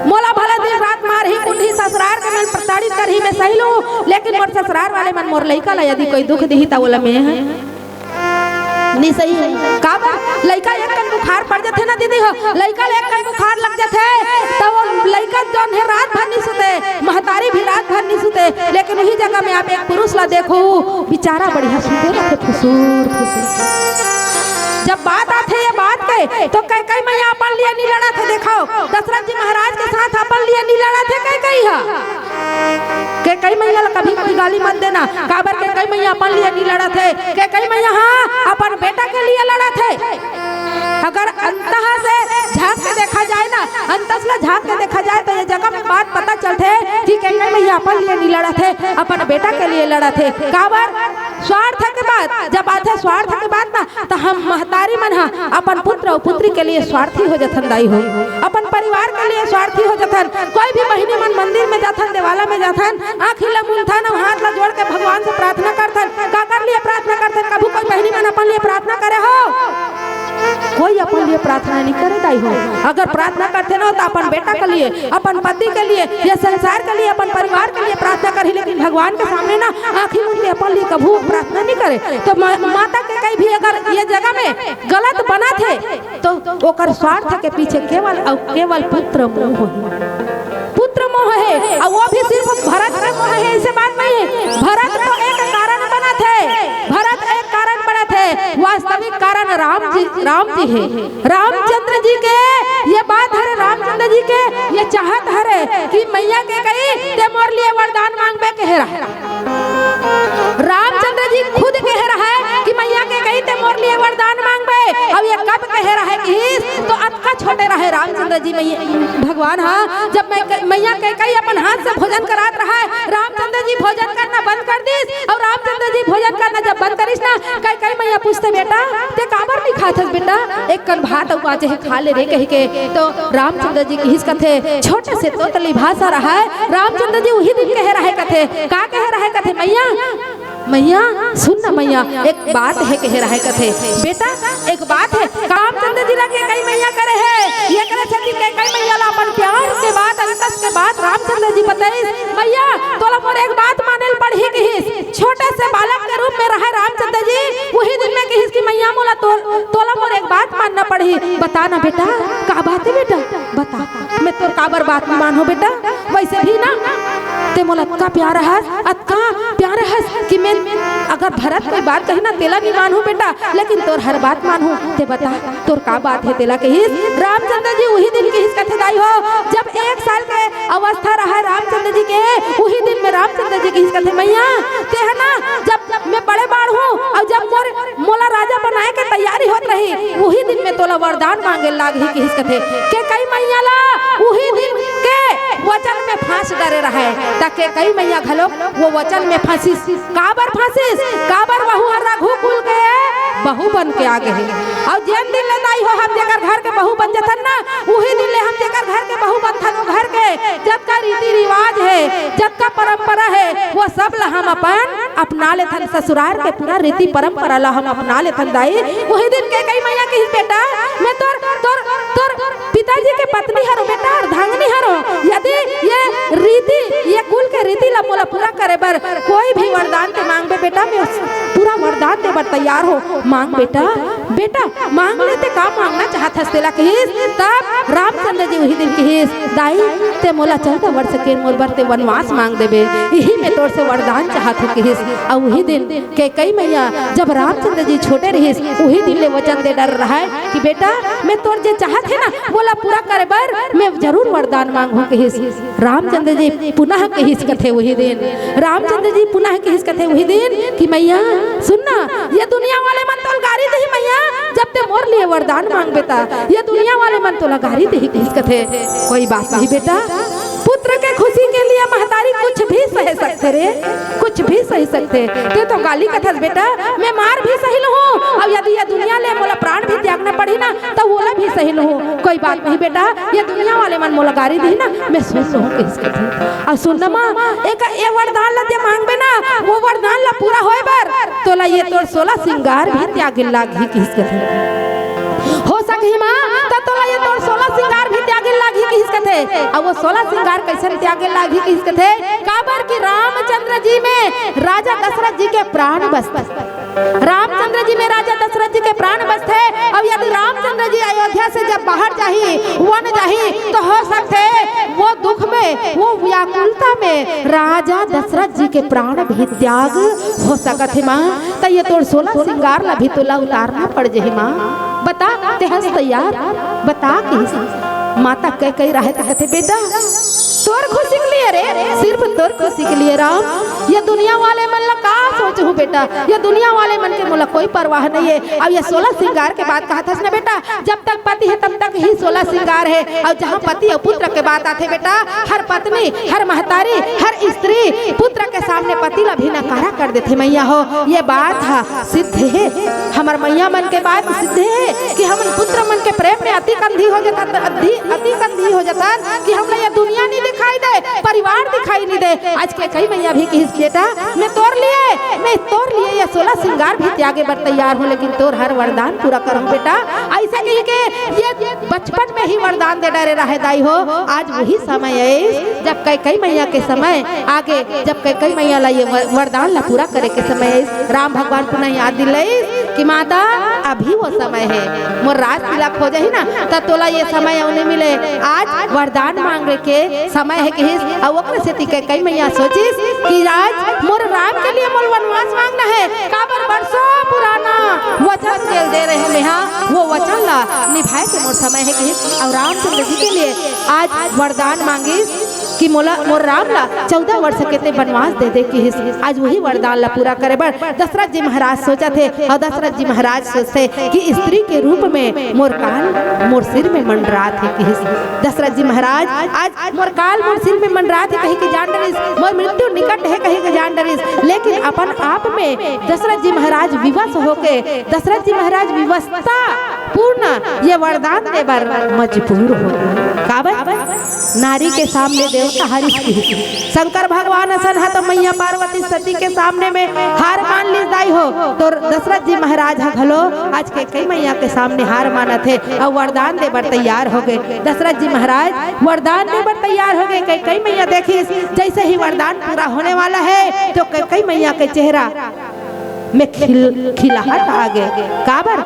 मोला भले दिन रात मार ही कुंडी ससुरार के मन प्रताड़ित कर ही मैं सही लूं लेकिन मोर ससुरार वाले मन मोर लइका ला यदि कोई दुख दी ता बोला मैं है नहीं सही है का लइका एक कन बुखार पड़ जाते ना दीदी हो लइका एक कन बुखार लग जाते तो वो लइका जौन है रात भर नहीं सोते महतारी भी रात भर नहीं सोते लेकिन वही जगह में आप एक पुरुष ला देखो बेचारा बढ़िया सोते रहते फुसूर जब बात आते ये बात के थे तो कई मैया अपन लिए नहीं लड़ा थे। देखो दशरथ जी महाराज के साथ अपन लिए नहीं लड़ा थे कई मैया कभी कोई गाली मत देना। काबर के कई मैया अपन लिए नहीं लड़ा थे कई मैया हाँ अपन बेटा के लिए लड़ा थे। अगर अंतः से झांक के देखा जाए ना, अंतस में झांक के देखा जाए तो ये जगह में बात पता चलते है कि कहीं मैया अपन लिए नहीं लड़ा थे, अपन बेटा के लिए लड़ा थे। काबर स्वार्थ के बाद जब बात है स्वार्थ के बाद ना तो हम महतारी मन अपन पुत्र और पुत्री के लिए स्वार्थी हो जाथन दाई हो, अपन परिवार के लिए स्वार्थी हो जाथन। कोई भी बहिनी मन मंदिर में जाथन, देवाला में जाथन, आँख ला मुंथन, हाथ ला जोड़ के भगवान से प्रार्थना करथन। का कर लिए प्रार्थना करथन? कभी कोई बहिनी मन अपन लिए प्रार्थना करे हो? कोई अपन लिए प्रार्थना नहीं करे दाई हो। अगर प्रार्थना करते ना तो अपन बेटा के लिए, अपन पति के लिए, या संसार के लिए, अपन परिवार के लिए प्रार्थना करी, लेकिन भगवान के सामने ना आँखी मूंद के अपन लिए कभू प्रार्थना नहीं करे। तो माता के कहीं भी अगर ये जगह में गलत बना थे तो ओकर स्वार्थ के पीछे केवल पुत्र मोह है, और वो भी सिर्फ भरत का मोह है, ऐसे बात नहीं है। भरत तो एक कारण बना थे, भरत एक कारण बना थे, वास्तविक कारण राम जी है। रामचंद्र जी के ये बात है, रामचंद्र जी के ये चाहत है कि मैया के कही ते मोर लिए वरदान मांगबे कह रहा है। रामचंद्र जी खुद कह रहा है कि मैया के कही ते मोर लिए वरदान मांगबे। अब ये कब कह रहा है कि तो अतका छोटे रहे रामचंद्र जी भगवान। हाँ, जब मैया के कही अपन हाथ से भोजन करात रहा है, रामचंद्र जी भोजन करना बंद कर दीस। और रामचंद्र जी भोजन करना जब बंद करिस ना, कई मैया पूछते बेटा ते काबर नहीं खात बेटा, एक कन भात उगाचे है खा ले रे कह के। तो रामचंद्र जी की हिस कथे छोटे से तोतली भाषा रहा है। रामचंद्र जी वही दिन कह रहे कथे, का कह रहे कथे, मैया मैया सुन ना मैया, एक बात है कह रहा है कथे बेटा, एक बात है। रामचंद्र जी लगे कई मैया करे है, ये करे छथि के कई मैया ला अपन प्यार के बात, अंतस के बात रामचंद्र जी बताइस मैया तोला मोर एक बात मानेल पढ़ी कहिस। छोटे से बालक के रूप में रहा रामचंद्र जी, वही दिन में कहिस कि मैया मोला तोला मोर एक बात मानना पड़ी। बता ना बेटा का बात है बेटा, बता मैं तोर काबर बात मानो बेटा। वैसे भी ना ते मोला अतका प्यार है, अतका प्यार है कि मैं अगर भरत कोई बात कही ना तेला नहीं मानू बेटा, लेकिन तोर हर बात मानू। ते बता तोर का बात है तेला कहिस। रामचंद्र जी वही दिन कहिस कथे दाई हो, जब 1 साल के अवस्था रहा रामचंद्र जी के, वही दिन में रामचंद्र जी कहिस कथे मैया ते है ना जब मैं बड़े बाड़ हूँ और जब मोला राजा बनाए के तैयारी होत रही, वही दिन में तोला वरदान मांगे लागी कहिस कथे के कई मैया ला वही दिन के वचन में फांस डरे रहे, ताकि कई मैया घलो वो वचन में फांसिस। काबर फांसिस? काबर बहू हर रघु कुल के बहू बन के आ गए। और जेन दिन ले दाई हो हम जेकर घर के बहू बन जथन ना, वही दिन ले हम जेकर घर के बहू बनथन, वो घर के जब का रीति रिवाज है, जब का परंपरा है, वो सब ला हम अपन अपना लेथन। ससुराल के पूरा रीति परंपरा ला हम अपना लेथन दाई। वही दिन के कई मैया कही बेटा मैं तोर पिताजी के पत्नी हरो बेटा, अर्धांगिनी हरो। यदि ये रीति ये कुल के रीति ला मोला पूरा करे बर कोई भी वरदान के मांगबे बेटा, मैं पूरा वरदान दे बर तैयार हो। मांग बेटा, बेटा मांग लेते का मांगना चाहत हस तेला कहिस। तब रामचंद्र जी वही दिन कहिस दाई ते मोला 14 वर्ष के मोर बर ते वनवास मांग देबे, यही मैं तोर से वरदान चाहत हूं कहिस। और वही दिन के कई मैया जब रामचंद्र जी छोटे रहिस, वही दिन ले वचन दे डर रहा है कि बेटा मैं तोर जे चाहत है ना बोला पूरा करे बर मैं जरूर वरदान मांगू कहिस। रामचंद्र जी पुनः कहिस कथे वही दिन, रामचंद्र जी पुनः कहिस कथे वही दिन कि मैया सुनना, ये दुनिया वाले मन तो गारी दे मैया जब ते मोर लिए वरदान मांग बेटा, ये दुनिया वाले मन तो गारी दे कहिस कथे कोई बात नहीं बेटा, पुत्र के खुशी के लिए महतारी कुछ भी सह सकते रे, कुछ भी सह सकते। ते तो गाली कथस बेटा मैं मार भी सही लहूं, और यदि ये दुनिया ले मोला प्राण भी त्यागना पड़ी ना तो वो भी सही लहूं। कोई बात नहीं बेटा, ये दुनिया वाले मन मोला गारी दी ना मैं सुन लहूं किस कथे। और सुन मां एक ये वरदान ला दे मांगबे ना, वो वरदान ला पूरा होए बर तोला ये तोर 16 सिंगार भी त्याग लागी किस कथे। हो सके मां तो तोला ये तोर 16 सिंगार भी त्याग लागी किस कथे। और वो 16 सिंगार कैसे त्याग लागी किस कथे? काबर की रामचंद्र जी में राजा दशरथ जी के प्राण बसते, रामचंद्र जी में राजा दशरथ जी के प्राण बसते। अब यदि रामचंद्र जी अयोध्या से जब बाहर जाही वन जाही तो हो सकते वो दुख में वो व्याकुलता में राजा दशरथ जी के प्राण भी त्याग हो सकत है माँ। तो ये तोड़ 16 सिंगार ला भी तोला उतारना पड़ जाही माँ। बता ते हंस तैयार बता कि माता कह कही रहे कहते बेटा तोर खुशी के लिए रे, सिर्फ तोर खुशी के लिए राम। ये दुनिया वाले मन ला का सोचू बेटा, ये दुनिया वाले मन के मुला कोई परवाह नहीं है। अब ये 16 श्रृंगार के बात कहा था ना बेटा, जब तक पति है तब तक ही 16 श्रृंगार है। और जहाँ पति और पुत्र के बात आते बेटा, हर पत्नी, हर महतारी, हर स्त्री पुत्र के सामने पति ला भी नकारा कर देते मैया हो। ये बात है सिद्ध है, हमार मैया मन के बात सिद्ध है कि हम पुत्र मन के प्रेम में अति कंधी हो जाता, अति कंधी हो जाता कि हम ये दुनिया नहीं दिखाई दे, परिवार दिखाई नहीं दे। आज के कई मैया भी कि बेटा मैं तोर लिए ये 16 श्रृंगार भी त्यागे बर तैयार हूँ, लेकिन तोर हर वरदान पूरा करूँ बेटा। ऐसे कही के ये बचपन में ही वरदान दे डरे रहे दाई हो। आज वही समय है जब कई मैया के समय आगे, जब कई मैया ला ये वरदान ला पूरा करे के समय है। राम भगवान पुनः याद दिलाई कि माता अभी वो समय है, मोर राज तिलक हो जाही ना तब तोला ये समय उन्हें मिले। आज वरदान मांगे के समय है कि से कई मैया सोचिस कि राज मोर राम के लिए मोर वनवास मांगना है, काबर बरसों पुराना वचन दे रहे हैं यहाँ, वो वचन ला निभाए के मोर समय है कि और रामचंद्र जी के लिए आज वरदान मांगी कि मोर राम ला 14 वर्ष के ते वनवास दे कि आज वही वरदान ला पूरा करे बर दशरथ जी महाराज सोचा थे। और दशरथ जी महाराज सोचते कि स्त्री के रूप में मोर काल मोर सिर में मंडरा थे कि दशरथ जी महाराज आज मोर काल मोर सिर में मंडरा थे, कहीं के जान डरिस मोर मृत्यु निकट है, कहीं के जान डरिस। लेकिन अपन आप में दशरथ जी महाराज विवश होके दशरथ जी महाराज विवशता पूर्ण ये वरदान दे बर मजबूर हो काबर नारी के सामने देवता हरीश की शंकर भगवान असन है तो मैया पार्वती सती के सामने में हार मान ली दाई हो। तो दशरथ जी महाराज घलो आज के कई मैया के सामने हार माना थे और वरदान दे बर तैयार हो गए। दशरथ जी महाराज वरदान दे बर तैयार हो गए। कई मैया देखी जैसे ही वरदान पूरा होने वाला है तो कई मैया के चेहरा में खिलाहट आ गए। काबर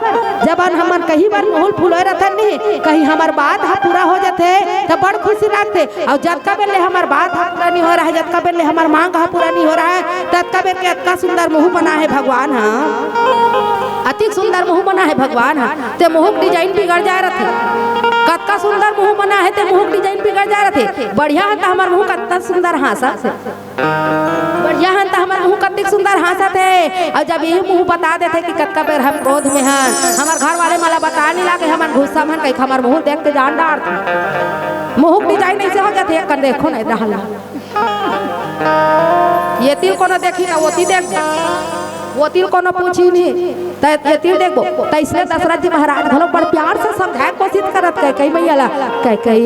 जब हमन कहीं बार मोहल फूलो रहते नहीं, कहीं हमार बात पूरा हो जाते तो बड़ खुशी लगते। और जब का बेले हमार बात पूरा नहीं हो रहा है, जब का बेले हमार मांग पूरा नहीं हो रहा है, तब का बेले इतना सुंदर मुँह बना है भगवान, अति सुंदर मुँह बना है भगवान। ते मुँह डिजाइन बिगड़ जा रहा थे, कत्ता सुंदर मुँह बना है ते मुँह डिजाइन बिगड़ जा रहे थे। बढ़िया है हमार मुँह कत्ता सुंदर हंसा, बढ़िया है हमार मुँह कत्ती सुंदर हंसा थे। और जब यही मुँह बता देते कि कत्का बेर हम क्रोध में हैं, हमार घर वाले मला बता नहीं लगे हमार गुस्सा में कहीं हमार मुँह देख के जान डार मुँह डिजाइन ऐसे हो जाते कर देखो नहीं रहला ये तिल को देखी ना वो ती देख वो तिल को पूछी नहीं ये तिल देखो। तो इसलिए दशरथ जी महाराज घलो बड़ प्यार से समझाए कोशिश करत कई मैया ला कई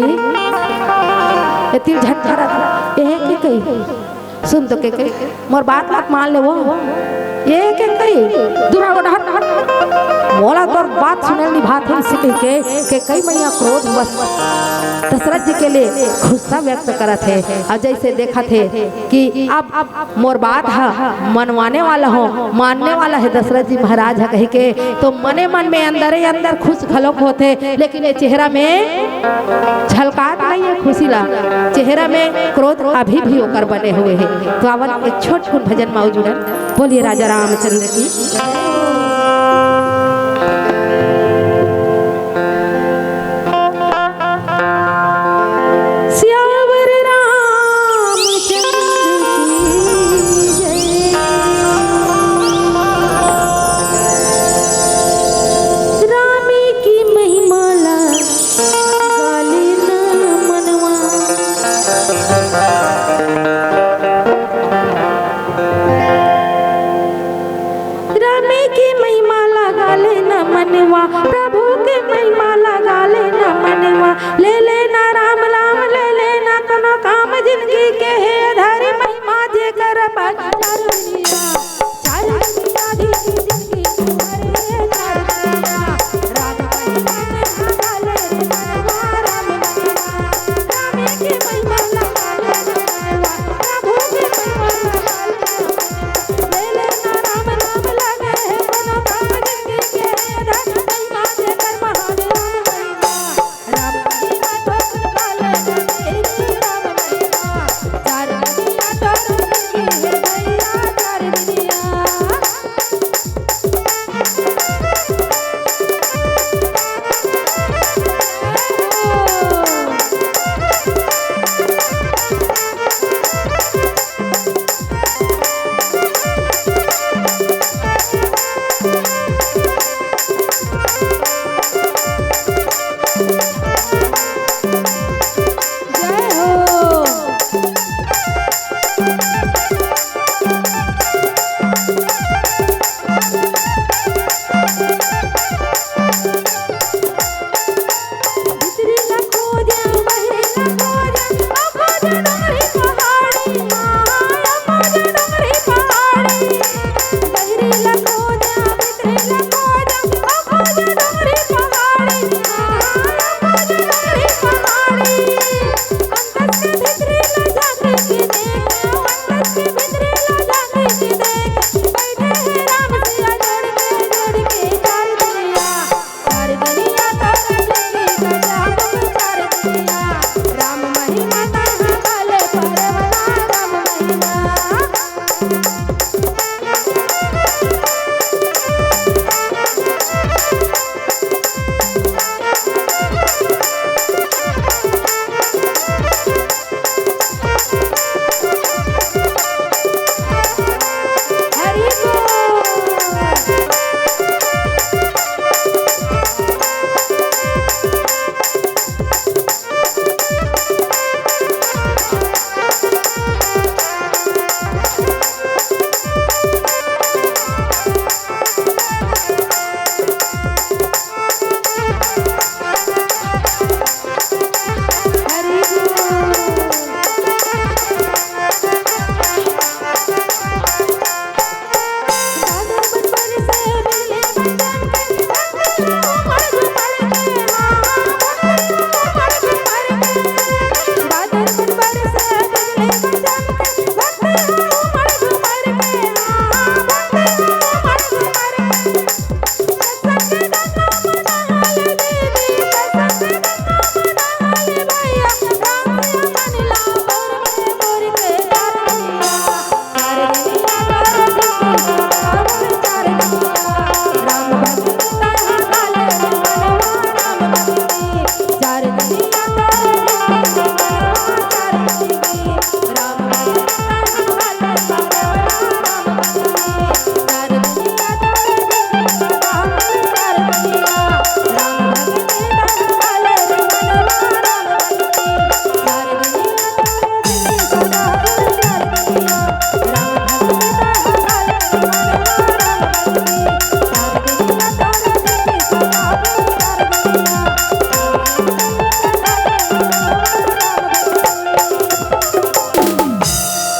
ये तिल झट करत ये कई सुन तो के कई मोर बात मान ले वो ये के कई दूरा को हट मोला तोर बात सुने निभात है इसी के कई मैया क्रोध बस दशरथ जी के लिए गुस्सा व्यक्त करत है। और जैसे देखा थे कि अब मोर बात है मनवाने वाला हो मानने वाला है दशरथ जी महाराज है कही के, तो मने मन में अंदर ही अंदर खुश घलोक होते, लेकिन ये चेहरा में झलकात नहीं है खुशी ला, चेहरा में क्रोध अभी भी होकर बने हुए हैं। तो अवन एक छोट छोट भजन मौजूद है, बोलिए राजा रामचंद्र की। प्रभु के महिमा लगा लेना मनवा, ले लेना राम नाम ले लेना कोनो काम जिंदगी के है धरी महिमा जे कर भैया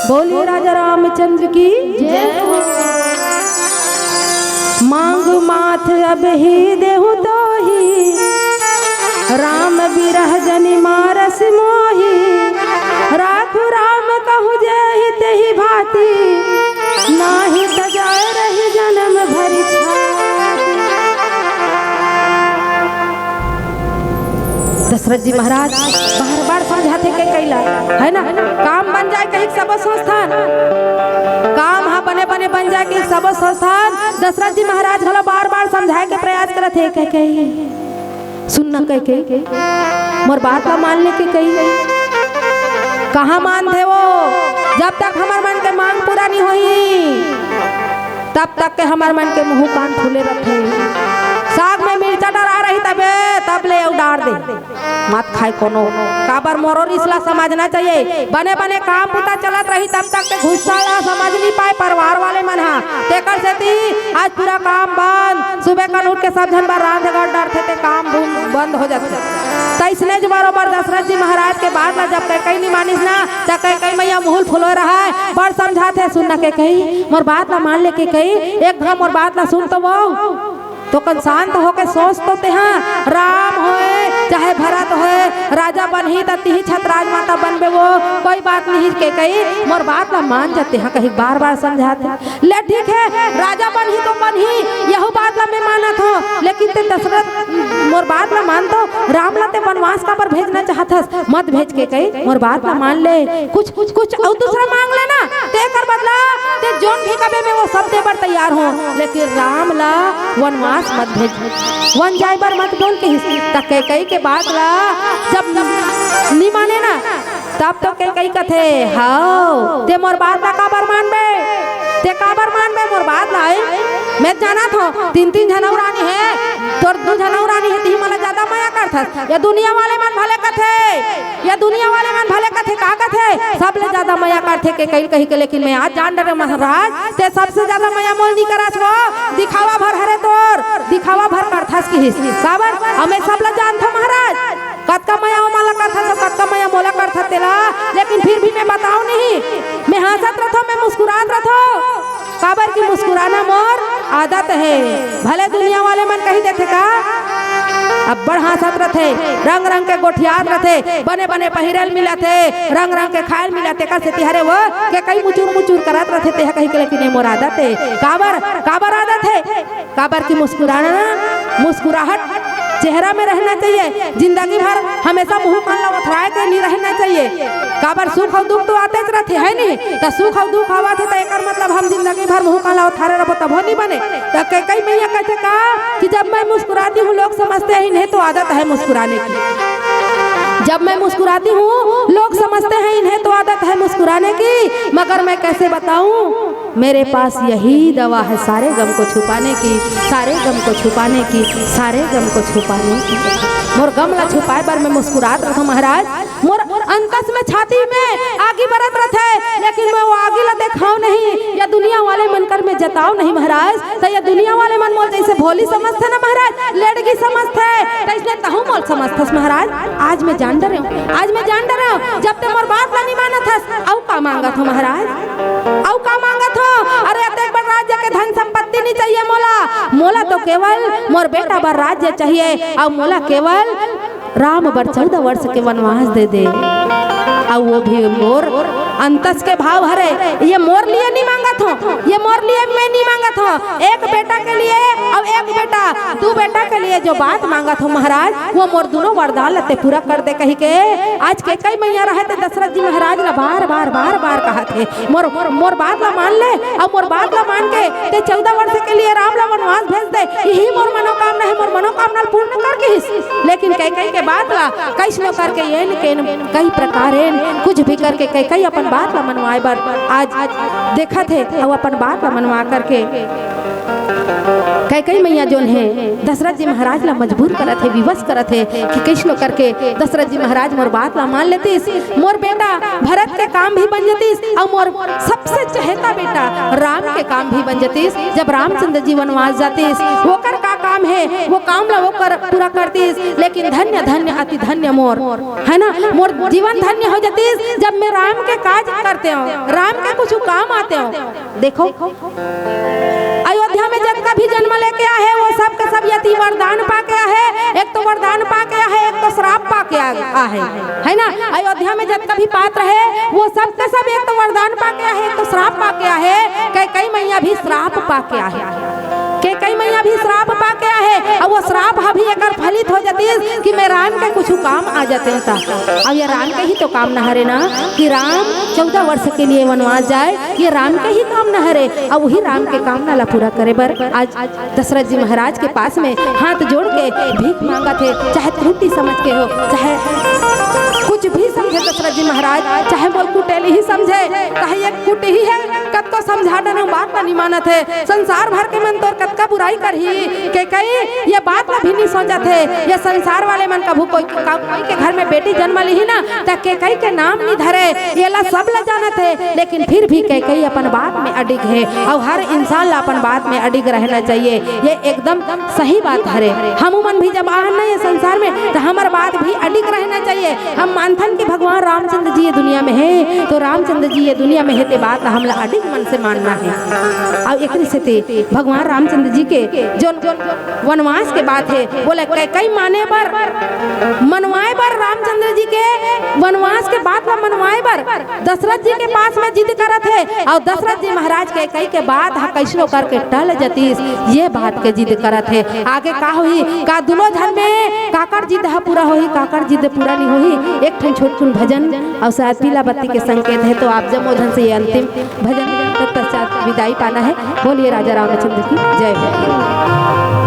बोलिए राजा रामचंद्र की जय हो। मांग माथ अब ही देहु तो ही, राम बिरह जनि मारस मोही। राखु राम कहु जय हित ही भांति, नाही सजाए रही जन्म भरि छाती। दशरथ जी महाराज बार बार समझाते के कैला है ना, काम बन जाए कहीं सब संस्थान, काम हाँ बने बने बन जाए कहीं सब संस्थान। दशरथ जी महाराज हला बार बार समझाए के प्रयास करते है, कह कही सुनना, कह कही मोर बात का मानने के कही कहाँ मानते वो। जब तक हमार मन के मांग पूरा नहीं हुई तब तक के हमार मन के मुंह कान खुले रखे। साग में मिर्चा डरा रही तबे तब ले डार दे, मत खाए कोनो। काबर मोरो इसला समझना चाहिए, बने बने काम पुता चलत रही तब तक के गुस्सा समझ नहीं पाए परिवार वाले मन। हाँ तेकर से थी आज पूरा काम बंद, सुबह का उठ के सब जन बार रांधेगढ़ डरते थे, काम बंद हो जाते। तैसने जो बरोबर दशरथ जी महाराज के बाद ला जब कई नहीं मानिस ना तो कई मैया मुहुल फुलो रहा है, बड़ समझाते सुनना के कही मोर बात ला मान ले के कही एक घम मोर बात ला सुन तो वो तो कन शांत होके सोच तो ते हाँ, राम होए चाहे भरत होए राजा बनही तिही छतराज माता बनबे वो कोई बात नहीं के कही मोर बात ला मान जाते हैं। कहीं बार बार समझाते ले ठीक है राजा बनही तो बनही, यह बात ला मैं मानत हो, लेकिन ते दशरथ मोर बात ला मान तो राम ला ते वनवास का पर भेजना चाहत मत भेज के कही मोर बात ला मान ले, कुछ कुछ कुछ और दूसरा मांग लेना ते कर बदला ते जोन भी कबे में वो सब दे पर तैयार हो, लेकिन राम ला वनवास मत भेज, वन जाए बर मत बोल के तक कई के बात ला जब नहीं माने ना तब तो कई कथे हाओ ते मोर बात ला काबर मानबे, ते काबर मानबे मोर बात ला मैं जाना था तीन तीन झनौरानी है तोर दो झनौरानी है ती मला ज्यादा माया करथस। ये दुनिया वाले मन भले कथे, ये दुनिया वाले मन भले कथे का कथे सब ले ज्यादा माया करथे के कई कही के, लेकिन मैं आज जान डरे महाराज ते सबसे ज्यादा माया मोल नहीं करस वो दिखावा भर हरे तोर दिखावा भर करथस की काबर हमें सब ला जानथा महाराज कतका माया माला करथा तो कतका माया मोला करथा तेला, लेकिन फिर भी मैं बताऊं नहीं, मैं हंसत रथो मैं मुस्कुरात रथो काबर की मुस्कुराना मोर आदत है। भले दुनिया वाले मन कही देते का अब बड़ हंसत रथे, रंग रंग के गोठियार रथे, बने बने पहिरल मिला थे, रंग रंग के खायल मिला थे, कर से तिहरे वो के कई मुचुर मुचुर करत रथे ते कहीं के लेकिन ये मोर आदत है। काबर आदत है, काबर की मुस्कुराहट चेहरा में रहना चाहिए, जिंदगी भर हमेशा मुंह कान लवथराए के नहीं रहना चाहिए। काबर सुख और दुख तो आते रहते है नहीं, तो सुख और दुख आवा थे तो एक मतलब हम जिंदगी भर मुंह कान लवथारे रहो तब नहीं बने। तो कई मैया कहते का कि जब मैं मुस्कुराती हूँ लोग समझते हैं इन्हें तो आदत है मुस्कुराने की। जब मैं मुस्कुराती हूँ लोग समझते हैं इन्हें तो आदत है मुस्कुराने की, मगर मैं कैसे बताऊँ मेरे पास यही दवा है सारे गम को छुपाने की, सारे गम को छुपाने की, सारे गम को छुपाने की। मोर गम ला छुपाए पर मैं मुस्कुरात रहा महाराज, मोर अंतस में छाती में आगे बरत रहे, लेकिन मैं वो आगे ला देखाओ नहीं, या दुनिया वाले मन कर में जताओ नहीं महाराज। तो ये दुनिया वाले मन मोल जैसे भोली समझते ना महाराज, लेडगी समझते तो इसने तहु मोल समझते महाराज। आज मैं जान डरे हूँ, आज मैं जान डरे हूँ, जब ते मोर बात ला नहीं माना था औ का मांगा था महाराज, औ का मांगा था। अरे अतेक बड़ राज्य के धन संपत्ति नहीं चाहिए मोला तो केवल मोर बेटा बर राज्य चाहिए, और मोला केवल राम बर 14 वर्ष के वनवास दे दे, और वो भी मोर अंतस के भाव हरे। ये मोर लिए नहीं मांगा था, ये मोर लिए मैं नहीं मांगा था, एक बेटा के लिए और एक बेटा 2 बेटा के लिए जो बात मांगा था महाराज, वो मोर दोनों वरदान लते पूरा कर दे कही के। आज के कई मैया रहे थे दशरथ जी महाराज ला बार बार कहा थे मोर बात ला मान ले, और मोर बात ला मान के ते 14 वर्ष के लिए राम ला वनवास भेज दे, यही मोर मनोकामना है, मोर मनोकामना पूर्ण कर के। लेकिन कई के बात ला कैसनो करके ये कई प्रकार कुछ भी करके कई अपन बात ला मनवाए बर आज देखा थे, और अपन बात ला मनवा करके कई मैया जोन है दशरथ जी महाराज ला मजबूर करत है, विवश करत है कि कैसनो करके दशरथ जी महाराज मोर बात ला मान लेतीस, मोर बेटा भरत के काम भी बन जतीस, और मोर सबसे चहेता बेटा राम के काम भी बन जतीस। जब रामचंद्र जी वनवास जातीस वोकर का काम है वो काम ला वो कर पूरा करतीस, लेकिन धन्य धन्य अति धन्य मोर है ना, मोर जीवन धन्य हो जतीस जब मैं राम के काज करते हो, राम के कुछ काम आते हो। देखो अयोध्या में जब का भी जन्म लेके आए है वो सब के सब यति वरदान पा के आए, एक तो वरदान पा के आए, एक तो श्राप पा के आए है ना। अयोध्या में जब कभी पात्र है वो सब के सब एक तो वरदान पा के आए, एक तो श्राप पा के आए। कई मैया भी श्राप पा के आए, कई मैया भी श्राप पा के आए, और वो श्राप भी अगर फलित हो जाती है कि मैं राम के कुछ काम आ जाते हैं। अब ये राम के ही तो काम न हरे ना, कि राम 14 वर्ष के लिए वनवास जाए, ये राम के ही काम न हरे, और वही राम के काम नाला पूरा करे बर आज दशरथ जी महाराज के पास में हाथ जोड़ के भीख मांगा थे, चाहे त्रुटि समझ के हो, चाहे कुछ भी समझे दशरथ जी महाराज, चाहे वो कुटेली ही समझे, चाहे ये कुट ही है कत को समझा डर बात नहीं माना थे, संसार भर के मन तो कत का बुराई कर ही के कई ये बात भी नहीं सोचा थे। ये संसार वाले मन कभू कोई के घर में बेटी जन्म ली ना तक के कई के नाम नहीं धरे, ये ला सब ला जाना थे, लेकिन फिर भी कई अपन बात में अडिग है, और हर इंसान ला अपन बात में अडिग रहना चाहिए। ये एकदम सही बात हरे। हम मन भी जब आना है संसार में तो हमार बात भी अडिग रहना चाहिए। हम मानथन कि भगवान रामचंद्र जी ये दुनिया में है, तो रामचंद्र जी ये दुनिया में है ते बात हमला अडिग मन से मानना है। और एक से भगवान रामचंद्र जी के जो वनवास के बात है बोले कई माने पर मनवाए पर रामचंद्र जी के वनवास के बाद ला मनवाए पर दशरथ जी के पास में जिद करत है, और दशरथ जी महाराज के कई के बात हा कैसनो करके टल जतीस, ये बात के जिद करत है। आगे का होई का दोनों धन में काकर जिद हा पूरा होई, काकर जिद पूरा नहीं होई। एक ठन छोटकुन भजन और शायद पीला बत्ती के संकेत है, तो आप जमोधन से ये अंतिम भजन तत्पश्चात विदाई पाना है। बोलिए राजा रामचंद्र की जय हो।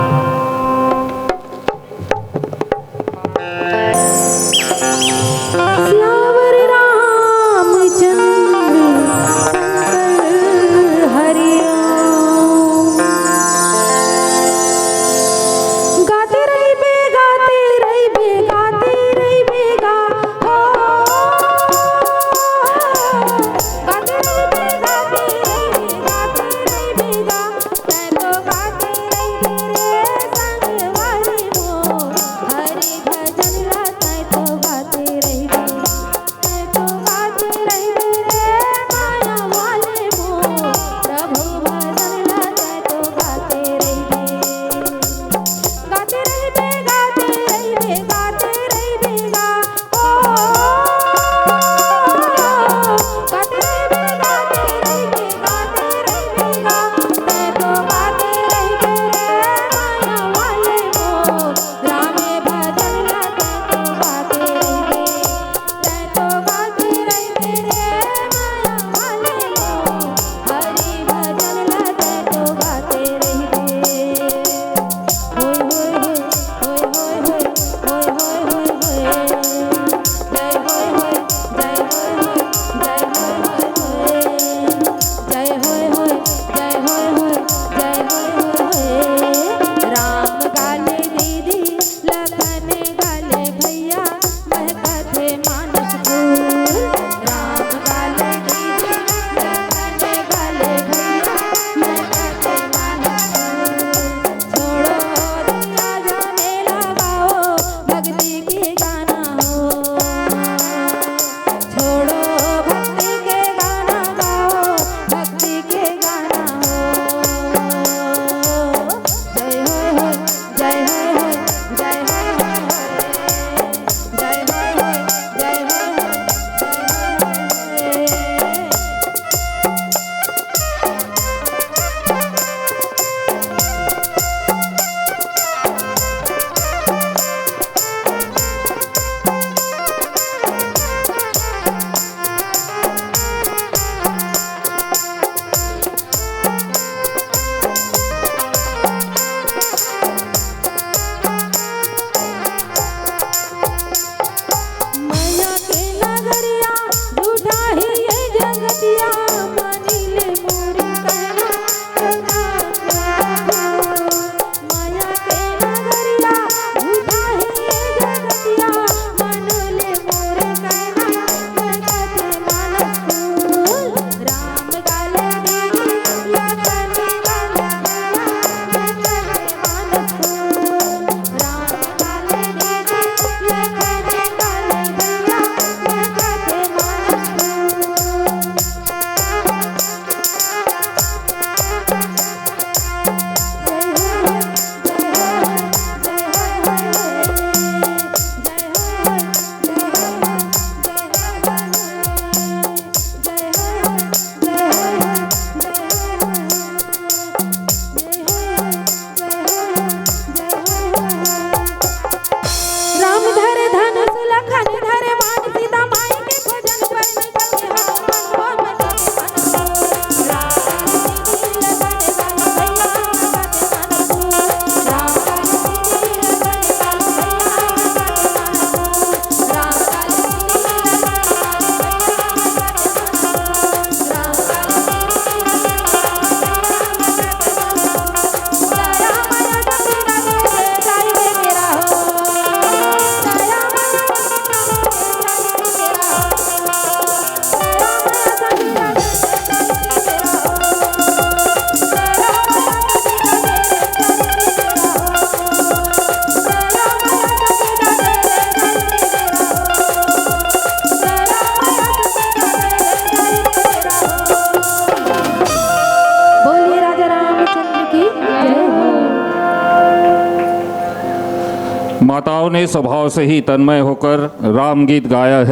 गाते माताओं ने स्वभाव से ही तन्मय होकर राम गीत गाया है।